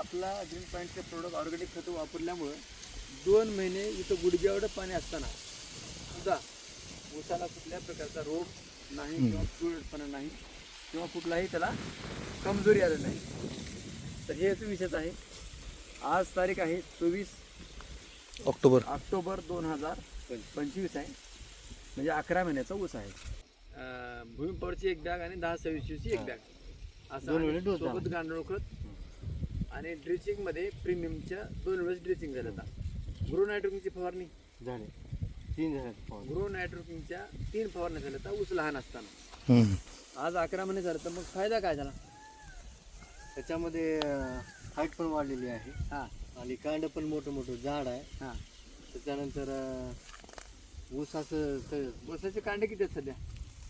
आपला ग्रीन पॉईंटचे product organic खतं वापरल्यामुळं 2 महिने इथं गुडघ्याएवढं पाणी असताना सुद्धा ऊसाला कुठल्या प्रकारचा रोग नाही किंवा पिवळटपणा नाही किंवा कुठलाही त्याला कमजोरी आलं नाही. तर हेच विषय आहे. आज तारीख आहे 24 ऑक्टोबर 2025 आहे. म्हणजे 11 महिन्याचा ऊस आहे. भूमी पॉवरची 1 बॅग आणि 10-26ची 1 बॅग असं सोबत गांडूळ खत आणि ड्रिचिंगमध्ये प्रीमियमच्या 2 वेळेस ड्रिचिंग झालं. आता ग्रो नायट्रोकिंगची फवारणी झाले 3 झाले. ग्रो नायट्रोकिंगच्या 3 फवारण्या झाल्या तर ऊस लहान असताना. आज 11 महिने झालं तर मग फायदा काय झाला? त्याच्यामध्ये हाईट पण वाढलेली आहे. हां आणि कांड पण मोठं मोठं झाड आहे. हां त्याच्यानंतर ऊस असं ऊसाचे कांडे किती आहेत सध्या?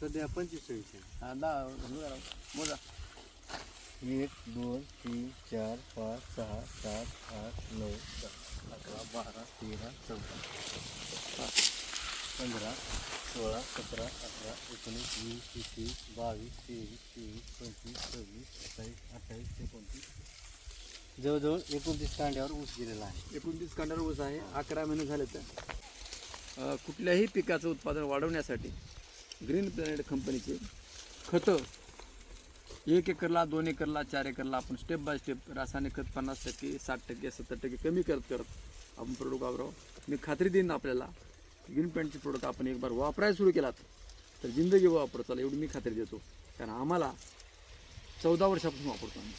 सध्या 25-26 आहे. हां 10 मोजा. 1 2 3 4 5 6 7 8 9 10 11 12 13 14 15 16 17 18 19 20 21 22 23 24 25 26 27 28 29 जवळजवळ 29 कांड्यावर ऊस गेलेला आहे. 29 कांड्यावर ऊस आहे. 11 महिने झाले तर कुठल्याही पिकाचं उत्पादन वाढवण्यासाठी ग्रीन प्लॅनेट कंपनीचे खतं 1 एकरला 2 एकरला 4 एकरला आपण स्टेप बाय स्टेप रासायनिक खत 50%, 60%, 70% कमी करत आपण प्रोडक्ट वापरावं. मी खात्री देईन आपल्याला ग्रीन पॉईंटचे प्रोडक्ट आपण एक बार वापरायला सुरू केलात तर जिंदगी वापरत चाल एवढी मी खात्री देतो. कारण आम्हाला 14 वर्षापासून वापरतो आम्ही.